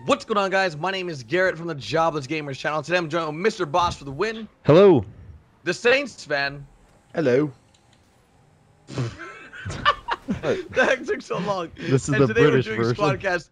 What's going on, guys? My name is Garrett from the Jobless Gamers channel. Today I'm joined with Mr. Boss for the win. Hello. The Saintsfan. Hello. The heck took so long. This is and the today British we're doing version. Squadcast.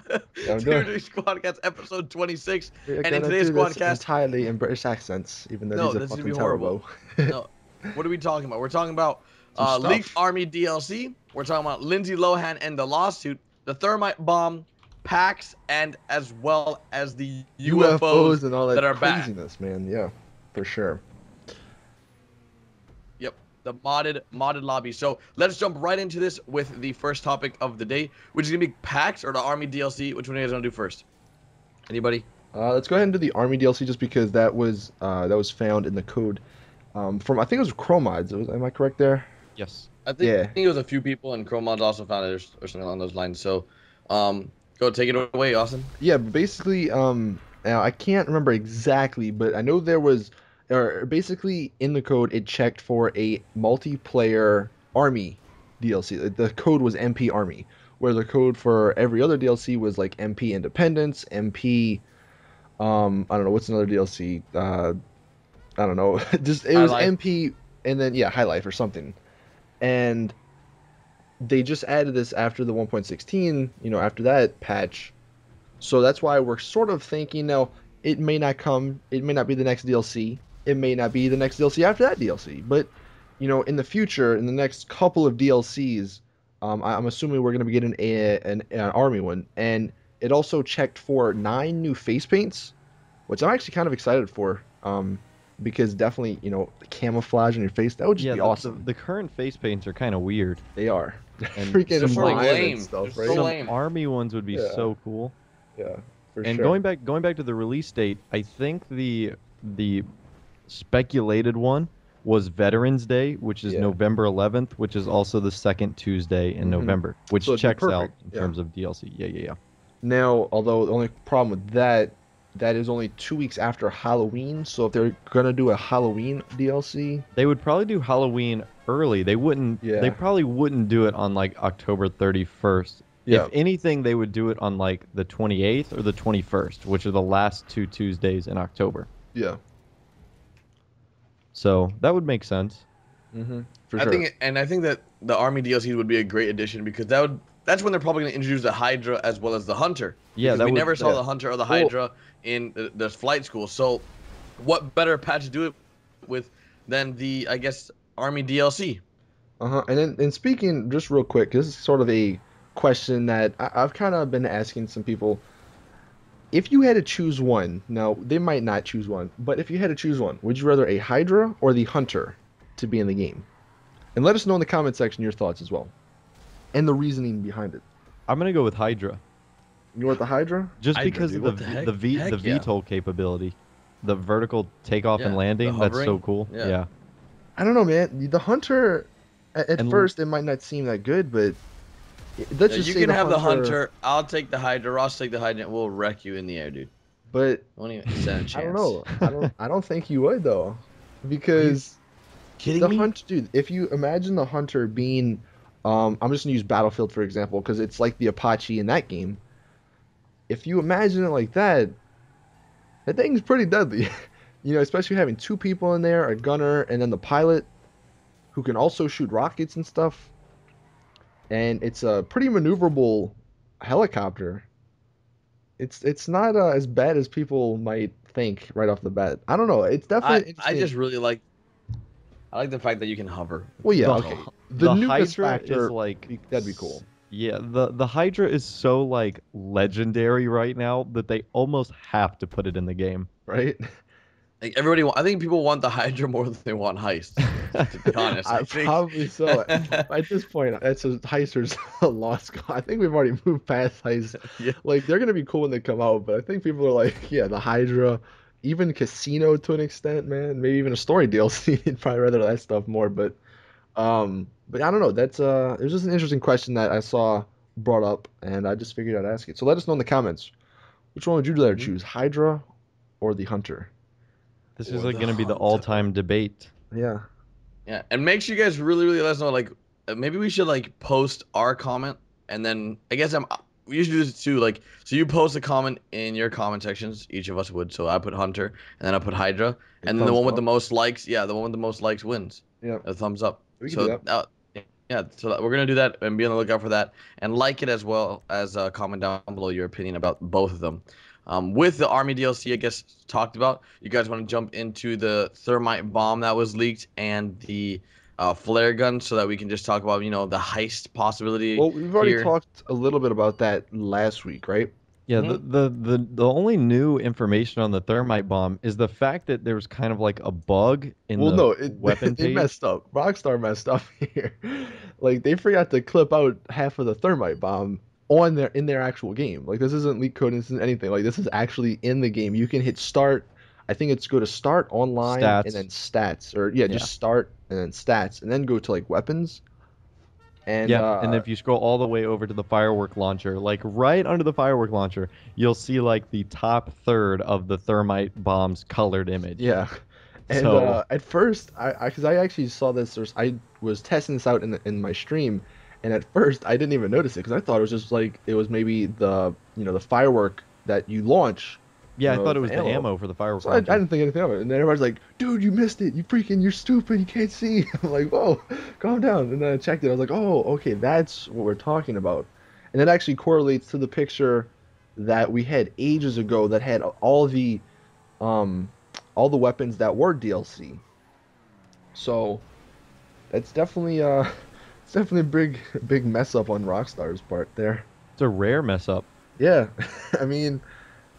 Today we're doing Squadcast episode 26. We're And in gonna today's do this Squadcast, entirely in British accents, even though no, these are this is gonna fucking be horrible. terrible. No, what are we talking about? We're talking about Some stuff. Leaked Army DLC. We're talking about Lindsay Lohan and the lawsuit, the thermite bomb, PAX, and as well as the UFOs and all that are back. craziness, man. Yeah, for sure. Yep, the modded lobby. So let's jump right into this with the first topic of the day, which is gonna be PAX or the Army DLC. Which one are you guys gonna do first? Anybody? Let's go ahead and do the Army DLC just because that was found in the code from, I think it was Chrome mods. Am I correct there? Yes. I think Yeah. it was a few people, and Chrome mods also found it or something along those lines. So, go take it away, Austin. Yeah, but basically, now I can't remember exactly, but I know there was, or basically in the code it checked for a multiplayer Army DLC. The code was MP Army, where the code for every other DLC was like MP Independence, MP, I don't know what's another DLC. I don't know. Just it was High Life. MP and then yeah, High Life or something, and they just added this after the 1.16, after that patch. So that's why we're sort of thinking now it may not come, it may not be the next DLC, it may not be the next DLC after that DLC, but in the future, in the next couple of DLCs, I'm assuming we're going to be getting an Army one, and it also checked for 9 new face paints, which I'm actually kind of excited for, because definitely, camouflage on your face, that would just be awesome. The current face paints are kind of weird. They are. And Freaking They're so lime lame. and stuff, They're right? so lame. Army ones would be Yeah. so cool. Yeah, for And sure. going back to the release date, I think the speculated one was Veterans Day, which is Yeah. November 11th, which is also the second Tuesday in November, which So it'd be checks out perfect, in yeah. terms of DLC. Yeah. Now, although the only problem with that is only 2 weeks after Halloween. So if they're gonna do a Halloween DLC, They would probably do Halloween early. They wouldn't. Yeah. They probably wouldn't do it on like October 31st. Yeah. If anything, they would do it on like the 28th or the 21st, which are the last 2 Tuesdays in October. yeah, So that would make sense. for sure. I think that the Army DLC would be a great addition because that's when they're probably gonna introduce the Hydra as well as the Hunter. Yeah, Because that we would- never saw yeah. the Hunter or the Hydra in the flight school. So, what better patch to do it with than the, I guess, Army DLC? And speaking just real quick, this is sort of a question that I've kind of been asking some people. If you had to choose one, now they might not choose one, but if you had to choose one, would you rather a Hydra or the Hunter to be in the game? And let us know in the comment section your thoughts as well, and the reasoning behind it. I'm gonna go with Hydra, You want the Hydra? just Hydra, because dude, of what the heck? the Heck the yeah. VTOL capability, the vertical takeoff and Yeah, landing. the That's so hovering. cool. Yeah. Yeah. I don't know, man. The Hunter, at And- first, it might not seem that good, but let's Yeah, just you say can the have the Hunter. I'll take the Hydra. Ross take the Hydra. And we'll wreck you in the air, dude. But Don't even stand a chance. I don't know. I don't think you would though, because Kidding the me? Hunter, dude. If you imagine the Hunter being, I'm just gonna use Battlefield for example, because it's like the Apache in that game. If you imagine it like that, that thing's pretty deadly. Especially having 2 people in there, a gunner, and then the pilot, who can also shoot rockets and stuff. And it's a pretty maneuverable helicopter. It's not as bad as people might think right off the bat. I don't know. It's definitely I just really like. I like the fact that you can hover. well, yeah, The- okay. The newness Hydra factor, is like that'd be cool. Yeah, the Hydra is so like legendary right now that they almost have to put it in the game. right? Like I think people want the Hydra more than they want heists. To be honest, I think. Probably so. At this point, that's a heisters a lost cause. I think we've already moved past heists. Yeah. Like they're gonna be cool when they come out, but I think people are like, yeah, the Hydra, even Casino to an extent, man. Maybe even a story DLC. They'd probably rather that stuff more, but I don't know. That's it was just an interesting question that I saw brought up, and I just figured I'd ask it. So let us know in the comments. Which one would you rather choose, Hydra or the Hunter? This Or is like the going to be the Hunter. all-time debate. Yeah. Yeah, and make sure you guys really let us know. Like, maybe we should like post our comment, and then I guess we usually do this too. Like, so you post a comment in your comment sections. Each of us would. So I put Hunter, and then I put Hydra, and then the thumbs one with the up. most likes. Yeah, the one with the most likes wins. Yeah, A thumbs up. we can do So that. yeah, so we're gonna do that and be on the lookout for that, and like it as well as comment down below your opinion about both of them. With the Army DLC, I guess talked about. You guys want to jump into the thermite bomb that was leaked and the flare gun, so that we can just talk about the heist possibility Well, we've already here. talked a little bit about that last week, right? Yeah, Hmm. the only new information on the thermite bomb is the fact that there was kind of like a bug in Well, the no, weapon they page. messed up. Rockstar messed up here. Like they forgot to clip out half of the thermite bomb on their actual game. Like this isn't leak code, this isn't anything. Like this is actually in the game. You can hit start. I think it's go to start online and Stats. then stats, or yeah, Yeah. just start and then stats, and then go to like weapons. And Yeah, and if you scroll all the way over to the firework launcher, like right under the firework launcher, you'll see like the top third of the thermite bomb's colored image. yeah, and So, at first, because I actually saw this, I was testing this out in my stream, and at first I didn't even notice it because I thought it was just like it was maybe the the firework that you launch, yeah, I thought it the was the ammo. ammo for the firework So I launcher. didn't think anything of it, and then everybody's like, "Dude, you missed it! You're stupid! You can't see!" I'm like, "Whoa, calm down!" And then I checked it. I was like, "Oh, okay, that's what we're talking about," and that actually correlates to the picture that we had ages ago that had um all the weapons that were DLC. So that's definitely it's definitely a big mess up on Rockstar's part there. It's a rare mess up. Yeah, I mean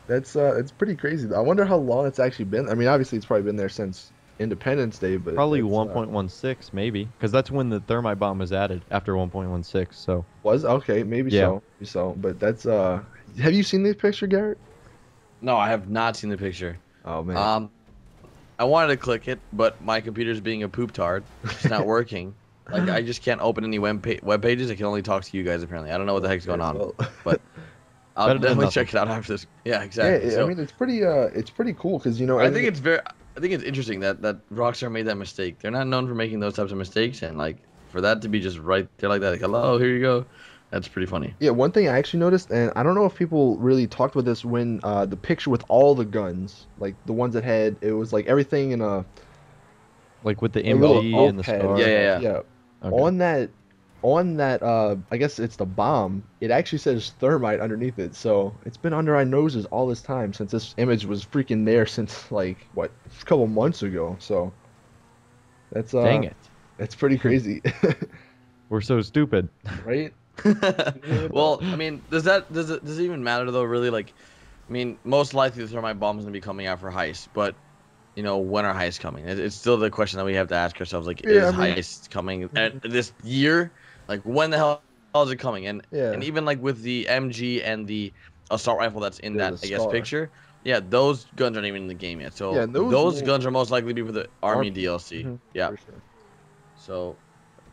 that's it's pretty crazy. I wonder how long it's actually been. I mean, obviously it's probably been there since Independence Day, but Probably that's 1.16 maybe, because that's when the thermite bomb was added after 1.16. So, was okay, maybe yeah. so, maybe so. But that's have you seen this picture, Garrett? No, I have not seen the picture. Oh man. I wanted to click it, but my computer's being a poop tard. It's not working. Like I just can't open any web pages. I can only talk to you guys apparently. I don't know what the heck's going on, Well, but I'll Better than definitely nothing. check it out after this. Yeah, yeah, exactly. I So mean it's pretty cool because I think it's very, I think it's interesting that Rockstar made that mistake. They're not known for making those types of mistakes, and like for that to be just right there like that, like hello, here you go, that's pretty funny. yeah, one thing I actually noticed, and I don't know if people really talked about this when the picture with all the guns, like the ones that had it was like everything in Like with the a little MG and the notepad. star. Yeah, yeah, yeah. Yeah. Okay. On that I guess it's the bomb, it actually says thermite underneath it. So it's been under our noses all this time since this image was freaking there since like what, a couple months ago. So that's Dang it. that's pretty crazy. We're so stupid. Right? Well, I mean, does it even matter though? Really, like, I mean, most likely the thermite bomb is gonna be coming out for heist, but when are heists coming? It's still the question that we have to ask ourselves. Like, Yeah, is I mean, heist coming this year? Like, when the hell is it coming? And yeah. even like with the MG and the assault rifle that's in Yeah, that the I guess Scar. picture, yeah, those guns aren't even in the game yet. So Yeah, and those those will- guns are most likely to be for the Army Army. DLC. Mhm, Yeah. for sure. So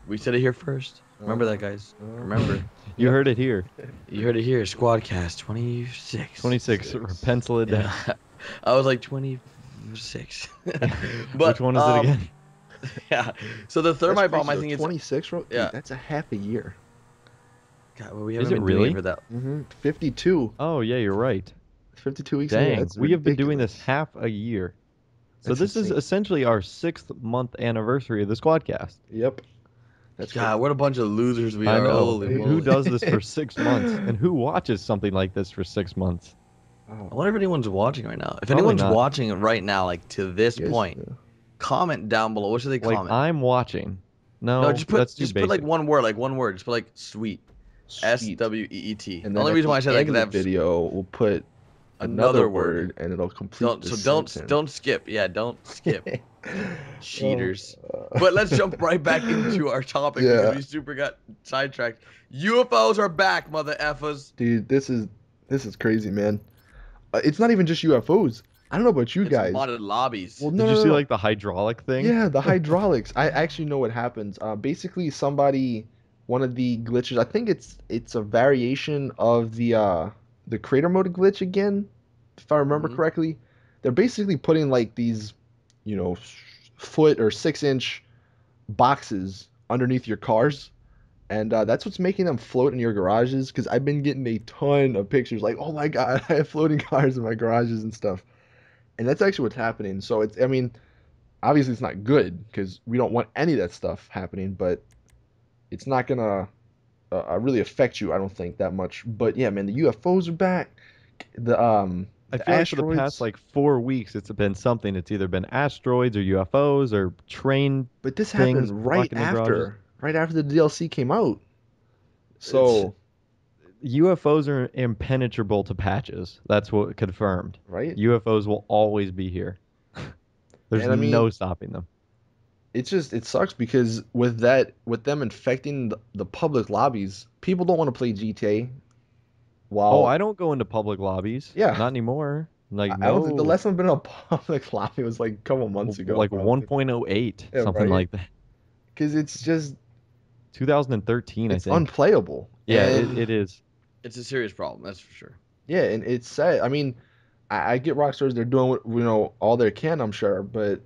we said it here first. Remember that, guys. Remember. You heard it here. You heard it here. Squadcast 26. 26. Pencil it down. Yeah. I was like 26. But Which one is it again? Yeah. So the That's thermite bomb, crazy, I though. think it's 26, bro. Dude, yeah. that's a half a year. God, well, we Is haven't it been doing really? it for that. 52. Oh, yeah, you're right. 52 weeks. a year. Dang, That's we have been doing this ridiculous. half a year. So That's this is insane. essentially our 6th-month anniversary of the Squadcast. Yep. That's God, what a bunch of losers we I are. know. Holy Who Who moly. does this for 6 months? And who watches something like this for 6 months? Oh, I wonder if anyone's watching right now. If Probably anyone's not. watching right now, like to this you guys- point, comment down below. What should they Like, comment? I'm watching. No, No, just that's too put basic. like one word, Just put like sweet. Sweet. SWEET. And The then only at reason the why I said end that of the because video, we'll put another word, and it'll complete the sentence. don't skip. Yeah, don't skip. Cheaters. Oh, But let's jump right back into our topic Yeah. because we super got sidetracked. UFOs are back, mother effers. Dude, this is crazy, man. It's not even just UFOs. I don't know about you It's guys. modded lobbies. Well, no, Did you no, see no. like the hydraulic thing? Yeah, the hydraulics. I actually know what happens. Basically, one of the glitches. I think it's a variation of the creator mode glitch again, if I remember Mhm. correctly. They're basically putting like these, foot or 6-inch boxes underneath your cars, And that's what's making them float in your garages. Because I've been getting a ton of pictures like, oh my God, I have floating cars in my garages and stuff. And that's actually what's happening. So it's, I mean, obviously it's not good because we don't want any of that stuff happening, but it's not gonna really affect you, I don't think, that much. But yeah, man, the UFOs are back. I The feel like for the past asteroids. like 4 weeks, it's been something. It's either been asteroids or UFOs or train But this things happened blocking the garages. right after the DLC came out. It's So, UFOs are impenetrable to patches. That's what confirmed. right? UFOs will always be here. There's And I mean, no stopping them. it's just it sucks because with that, with them infecting the public lobbies, people don't want to play GTA. Oh, While I don't go into public lobbies. yeah, Not anymore. Like I don't think the no, last time I've been in a public lobby was like a couple months ago, like probably. 1.08, Yeah, something right. like that. Because it's just 2013, I it's think. unplayable. Yeah, And it is. it's a serious problem, that's for sure. yeah, and it's sad. I mean, I get Rockstars; they're doing all they can, I'm sure. But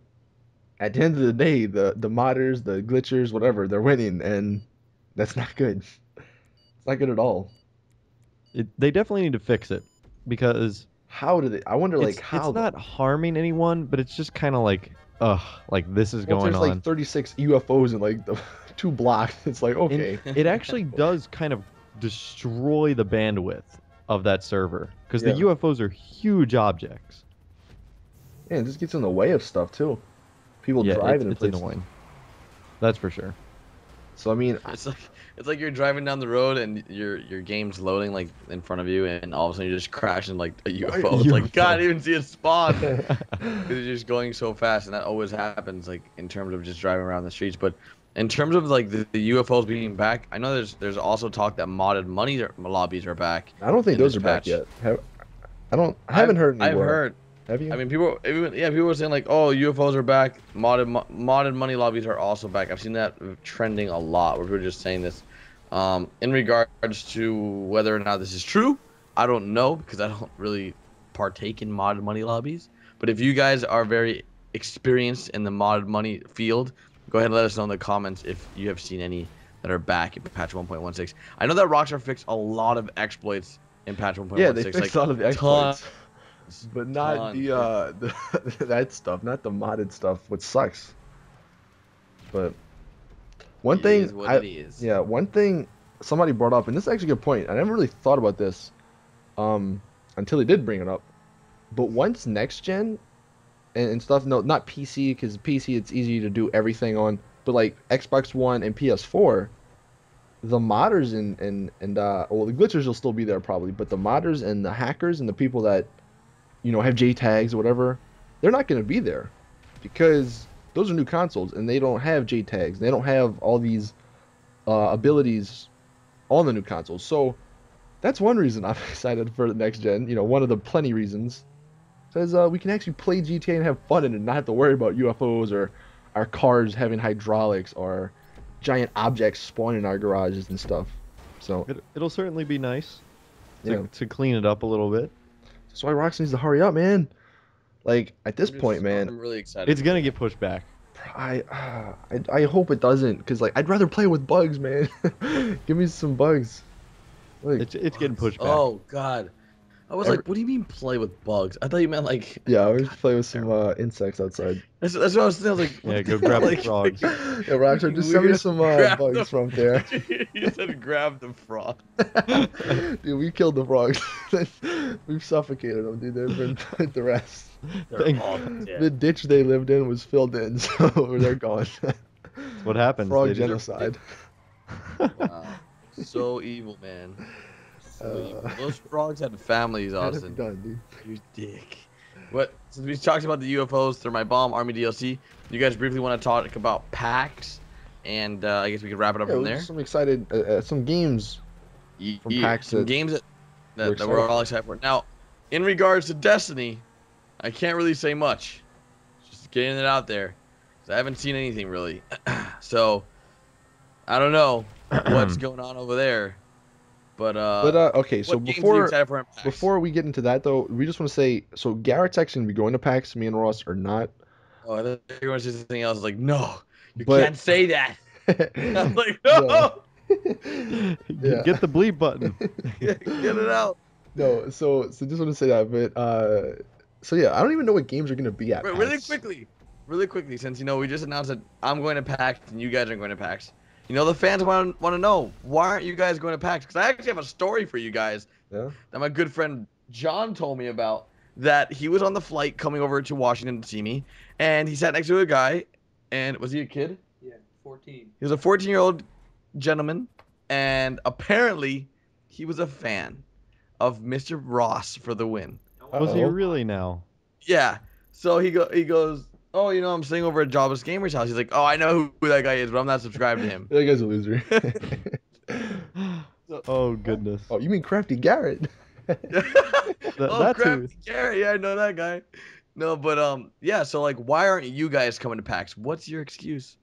at the end of the day, the modders, the glitchers, whatever, they're winning, and that's not good. It's not good at all. They definitely need to fix it because How do they? I wonder, like, it's how not though? harming anyone, but it's just kind of like, ugh, like this is Well, if going there's like on. 36 UFOs in like the 2 blocks, it's like And okay, it actually does kind of destroy the bandwidth of that server because the yeah, UFOs are huge objects. yeah, it just gets in the way of stuff too. People Yeah, driving in it's places. annoying. That's for sure. So I mean, It's like you're driving down the road and your game's loading like in front of you, and all of a sudden you just crash in like a UFO. It's like God, I didn't even see it spawn because you're just going so fast, and that always happens like in terms of just driving around the streets. But in terms of like the UFOs being back, I know there's also talk that modded money lobbies are back I don't think in this those are back patch. yet. I haven't heard any I've word. heard. Have you? I mean, people were saying like, oh, UFOs are back. Modded money lobbies are also back. I've seen that trending a lot. Where people are just saying this. In regards to whether or not this is true, I don't know because I don't really partake in modded money lobbies. But if you guys are very experienced in the modded money field, go ahead and let us know in the comments if you have seen any that are back in patch 1.16. I know that Rockstar fixed a lot of exploits in patch 1.16. Yeah, they fixed like a lot of the exploits, tons. but not the that stuff, not the modded stuff, which sucks. But one It thing is what it is. yeah, one thing somebody brought up, and this is actually a good point. I never really thought about this, until they did bring it up. But once next gen and stuff, no, not PC, because PC it's easy to do everything on, but like Xbox One and PS4, the modders and well, the glitchers will still be there probably, but the modders and the hackers and the people that have J tags or whatever, they're not going to be there because those are new consoles and they don't have J tags. They don't have all these abilities on the new consoles. So that's one reason I'm excited for the next gen. One of the plenty reasons. Says we can actually play GTA and have fun in it and not have to worry about UFOs or our cars having hydraulics or giant objects spawning in our garages and stuff. So It'll certainly be nice yeah, to clean it up a little bit. that's why Rockstar needs to hurry up, man. Like at this point, man, I'm really excited. It's gonna get pushed back. I hope it doesn't, cause like I'd rather play with bugs, man. Give me some bugs. Like It's getting pushed back. Oh God, I was like, what do you mean play with bugs? I thought you meant like. yeah, I was play with some insects outside. That's what I was thinking. I was like, what Yeah, the go hell? grab the Like, frogs. Yeah, Rockstar, just send me weird. some Grab bugs the- from there. You said grab the frog. Dude, we killed the frogs. We've suffocated them, dude. They've been with the rest. They're Thank- all The dead. ditch they lived in was filled in, so they're gone. That's what happens. Frog They just- genocide. Wow, so evil, man. So evil. Those frogs had families, Had to be Austin. done, dude. You dick. What? Since we talked about the UFOs, Thermite Bomb, Army DLC, you guys briefly want to talk about PAX, and I guess we could wrap it up Yeah, from we're there. just some excited, some games. From PAX some that games that we're we're all excited for. Now, in regards to Destiny, I can't really say much. Just getting it out there, 'cause I haven't seen anything really. So, I don't know what's going on over there. But okay, so what games are you excited for in PAX? before we get into that though, we just want to say, so Garrett's actually gonna be going to PAX. Me and Ross are not. Oh, I thought you were going to say something else. Like, no, you But- can't say that. I'm like, No. no. Yeah. Get the bleep button. Get it out. No, so just want to say that, but so yeah, I don't even know what games are gonna be at Really PAX. quickly, since we just announced that I'm going to PAX and you guys are going to PAX. The fans want to know, why aren't you guys going to PAX? Because I actually have a story for you guys Yeah. that my good friend John told me about. That he was on the flight coming over to Washington to see me, and he sat next to a guy, and was he a kid? Yeah, 14. He was a 14-year-old gentleman, and apparently he was a fan of Mr. Ross for the win. Was he Uh-oh. really now? Yeah. So he goes, oh, I'm staying over at Jobless Gamer's house. He's like, oh, I know who that guy is, but I'm not subscribed to him. That guy's a loser. Oh goodness. Oh, you mean Crafty Garrett? Oh, That's crap, who. Gary. Yeah, I know that guy. No, but yeah. So like, why aren't you guys coming to PAX? What's your excuse?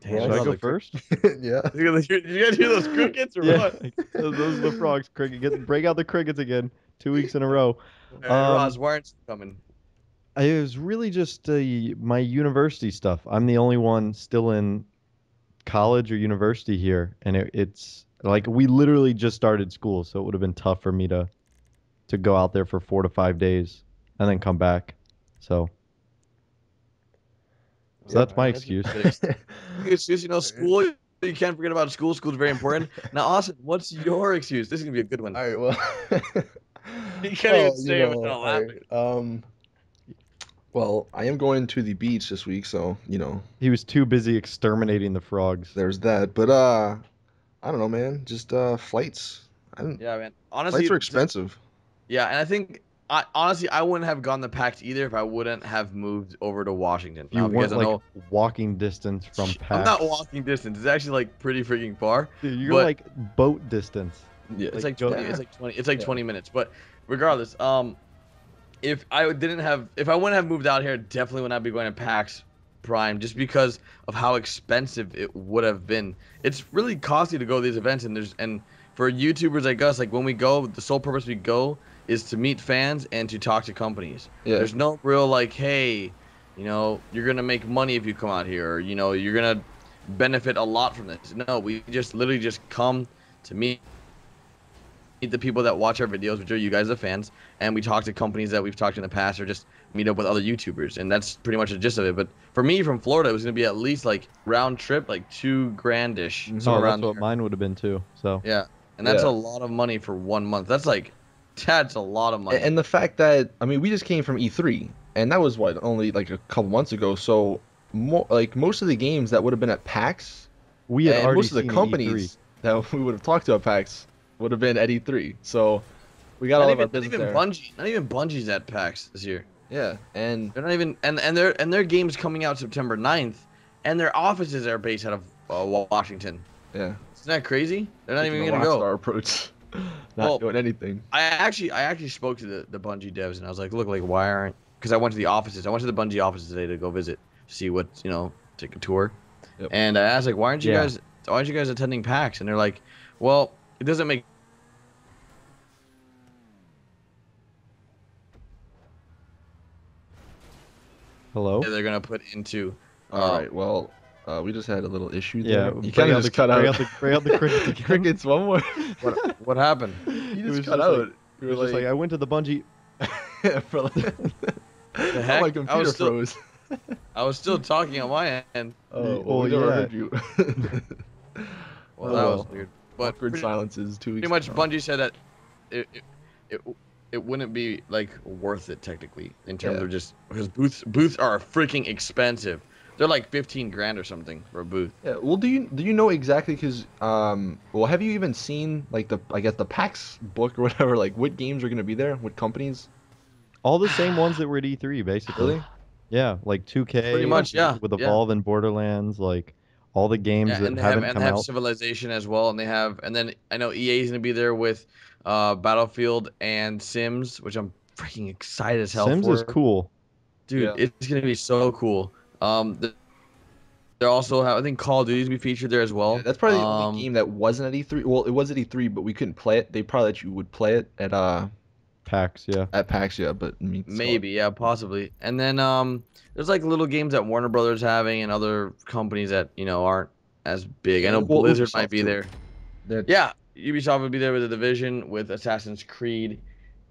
Well, Should I go first? Yeah. You guys hear those crickets or Yeah, what? those are the frogs. Cricket, break out the crickets again. 2 weeks in a row. Hey, Ross, why aren't you coming? It was really just my university stuff. I'm the only one still in college or university here, and it's like we literally just started school, so it would have been tough for me to go out there for 4 to 5 days and then come back. So that's my excuse. Excuse, school. You can't forget about school. School's very important. Now, Austin, what's your excuse? This is gonna be a good one. All right. Well. You can't even say it without laughing. Right, well, I am going to the beach this week, so He was too busy exterminating the frogs. there's that. But I don't know, man. Just flights. Yeah, man. Honestly, Flights are expensive. Yeah, and I think honestly I wouldn't have gone to PAX either if I wouldn't have moved over to Washington. You Now, weren't because I like know walking distance from PAX. I'm not walking distance. It's actually like pretty freaking far. Dude, you're but- like boat distance. Yeah. It's Like, like go- 20. It's like 20. It's like 20 minutes. But regardless, if I wouldn't have moved out here, definitely would not be going to PAX Prime just because of how expensive it would have been. It's really costly to go to these events, and for YouTubers like us, like when we go, the sole purpose we go is to meet fans and to talk to companies. Yeah. There's no real like, hey, you're gonna make money if you come out here, or you're gonna benefit a lot from this. No, we just literally just come to meet the people that watch our videos, which are you guys, the fans, and we talk to companies that we've talked to in the past, or just meet up with other YouTubers, and that's pretty much the gist of it. But for me, from Florida, it was gonna be at least like round trip, like $2,000-ish. Mhm. So Oh, around that's what there. mine would have been too. So Yeah, and that's Yeah. a lot of money for 1 month. That's a lot of money. And the fact that we just came from E3, and that was only like a couple months ago. So most of the games that would have been at PAX, we had and already most of the seen companies that we would have talked to at PAX would have been at E3. So we got all of our business there. Not even Bungie's at PAX this year. Yeah, and They're not even, and their game's coming out September 9th, and their offices are based out of Washington. yeah, Isn't that crazy? They're not even taking gonna a go. Rockstar approach, not Well, doing anything. I actually spoke to the Bungie devs, and I was like, look, like, why aren't? Because I went to the offices. I went to the Bungie offices today to go visit, see what take a tour. Yep. And I asked like, why aren't you Yeah. guys attending PAX? And they're like, well, it doesn't make. Hello. They're gonna put into. All right, well, we just had a little issue Yeah, there. You bring kind out of the- just cut bring out. bring out the crickets again. Crickets one more. What happened? You was just cut just out. like- You It was just like I went to the Bungie. for like, The oh, heck? my computer froze. I was still talking on my end. Oh, well, we never yeah. heard you. Well, that was Oh. weird. But Awkward pretty, silences 2 weeks. pretty much, ago. Bungie said that it wouldn't be like worth it technically in terms Yeah. of just because booths are freaking expensive. They're like 15 grand or something for a booth. Yeah. Well, do you know exactly? Because well, have you even seen like the PAX book or whatever? Like, what games are gonna be there? What companies? All the same ones that were at E3, basically. Really? Yeah, like 2K. Pretty much, yeah, With yeah. Evolve and Borderlands, like all the games Yeah, that and haven't they come have out. Civilization as well, and then I know EA's gonna be there with Battlefield and Sims, which I'm freaking excited as hell Sims for. is cool. Dude, Yeah. it's gonna be so cool. They also have, I think, Call of Duty's gonna be featured there as well. Yeah, that's probably the only game that wasn't at E3. Well, it was at E3, but we couldn't play it. They probably let you would play it PAX, yeah. at PAX, yeah. But Maybe, yeah, possibly. And then there's like little games that Warner Brothers having and other companies that aren't as big. I know Well, Blizzard Ubisoft might be too. there. Yeah, Ubisoft would be there with The Division, with Assassin's Creed,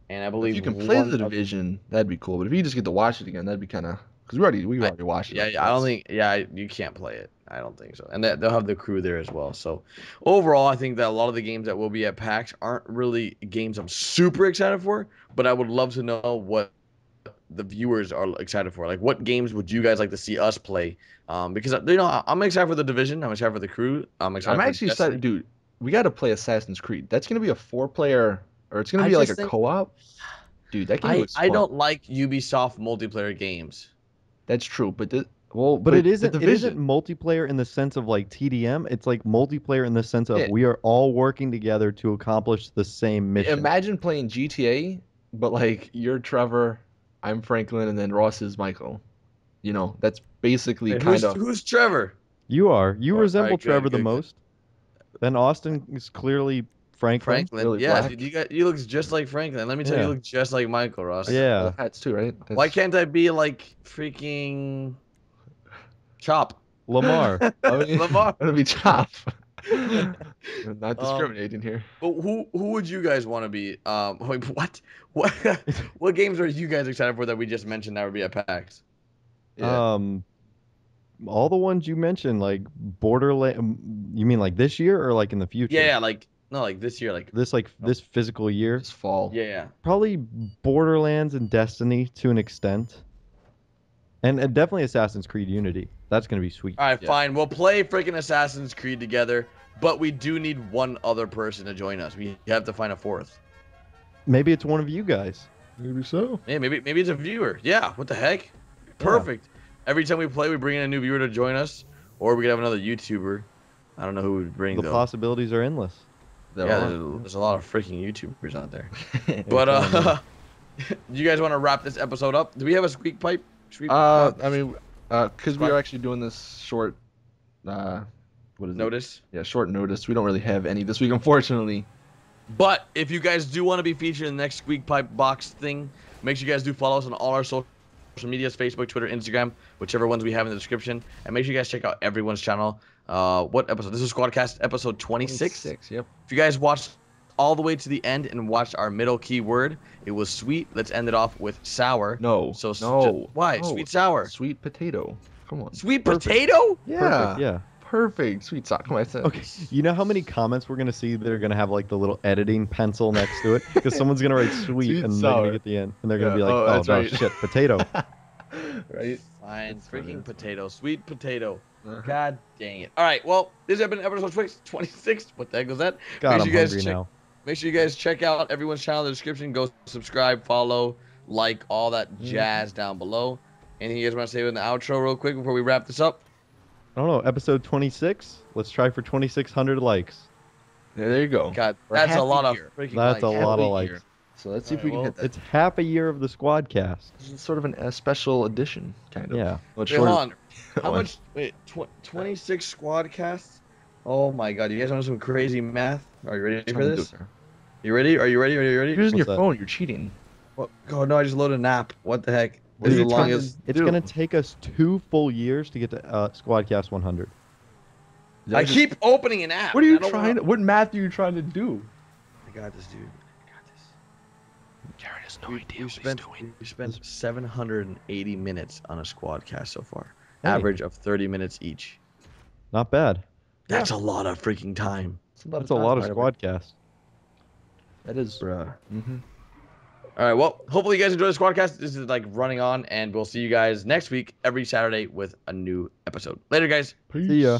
and I If believe you can play one the of division, that'd be cool. But if you just get to watch it again, that'd be kind of because we already watched it. yeah, I don't think you can't play it. I don't think so. And they'll have the crew there as well. So overall, I think that a lot of the games that will be at PAX aren't really games I'm super excited for, but I would love to know what the viewers are excited for. Like, what games would you guys like to see us play? Because I'm excited for the Division. I'm excited for the crew. I'm excited I'm for actually Destiny. excited, dude. We got to play Assassin's Creed. That's gonna be a 4-player, or it's gonna I be like just a think co-op. Dude, that game looks I fun. don't like Ubisoft multiplayer games. That's true, but the But it the isn't division. multiplayer in the sense of like TDM. It's like multiplayer in the sense of Yeah. we are all working together to accomplish the same mission. Imagine playing GTA, but like you're Trevor, I'm Franklin, and then Ross is Michael. You know, that's basically Wait, kind of. who's Trevor? You All resemble right, good, Trevor the good, good. most. Then Austin is clearly Franklin. Franklin. Really Yeah, black. dude, you look just like Franklin. Let me tell you, Yeah. you look just like Michael Ross. I got Yeah. both hats too, right? Why can't I be like freaking Chop? Lamar. I mean, Lamar. gonna be Chop. Not Um, discriminating here. but who would you guys want to be? Wait, what what games are you guys excited for that we just mentioned that would be at PAX? Yeah. All the ones you mentioned, like Borderland. You mean like this year or like in the future? Yeah, like no, like this year, like This physical year. This fall. yeah. Probably Borderlands and Destiny to an extent. And definitely Assassin's Creed Unity. That's gonna be sweet. All right, Yeah. fine. We'll play freaking Assassin's Creed together, but we do need one other person to join us. We have to find a fourth. Maybe it's one of you guys. Maybe so. Yeah, maybe it's a viewer. Yeah, what the heck? Perfect. Every time we play, we bring in a new viewer to join us, or we could have another YouTuber. I don't know who we'd bring The though. possibilities are endless. There's a lot of freaking YouTubers out there. But you guys want to wrap this episode up? Do we have a squeak pipe? I mean, because we are actually doing this short, what is it? Notice. Yeah, short notice. We don't really have any this week, unfortunately. But if you guys do want to be featured in the next squeak pipe box thing, make sure you guys do follow us on all our social medias: Facebook, Twitter, Instagram, whichever ones we have in the description. And make sure you guys check out everyone's channel. What episode? This is Squadcast episode 26. Yep. If you guys watched all the way to the end and watched our middle keyword, it was sweet. Let's end it off with sour. No. So no. why? No. Sweet sour. Sweet potato. Come on. Sweet Perfect. potato? Yeah. Perfect, yeah. Perfect. Sweet sour. Come on. I said. Okay. You know how many comments we're gonna see that are gonna have like the little editing pencil next to it? Because someone's gonna write sweet Sweet and they're sour. gonna get the end and they're gonna Yeah. be like, Oh, oh, that's no, right. shit, potato. Right. Fine. That's what it Freaking is. potato. Sweet potato. Uh-huh. God dang it. All right. Well, this has been episode 26. What the heck was that? God, Make I'm sure you guys hungry check- now. Make sure you guys check out everyone's channel in the description. Go subscribe, follow, like, all that jazz down below. Anything you guys want to say in the outro real quick before we wrap this up? I don't know, episode 26? Let's try for 2,600 likes. Yeah, there you go. God, Or that's half a lot of year. freaking That's likes. a lot of Half a likes. year. So let's see if Alright, we can well, hit that. It's half a year of the Squadcast. This is sort of a special edition, kind of. Yeah. Well, Wait, hold on. How much? Wait, 26 Squadcasts? Oh my God, you guys want some crazy math? Are you ready for this? You ready? Are you ready? Are you ready? You're using your What's that? phone. You're cheating. What? Oh no, I just loaded an app. What the heck? What This are is the you trying longest. It's going to take us 2 full years to get to Squadcast 100. I keep opening an app. What are you I don't trying? wanna- What math are you trying to do? I got this, dude. I got this. Jared has We spent 780 minutes on a Squadcast so far. Hey. Average of 30 minutes each. Not bad. That's a lot of freaking time. That's a lot of Squadcast. That is. Bruh. Mm-hmm. All right, well, hopefully you guys enjoy the Squadcast. This is like running on, and we'll see you guys next week, every Saturday, with a new episode. Later, guys. See ya.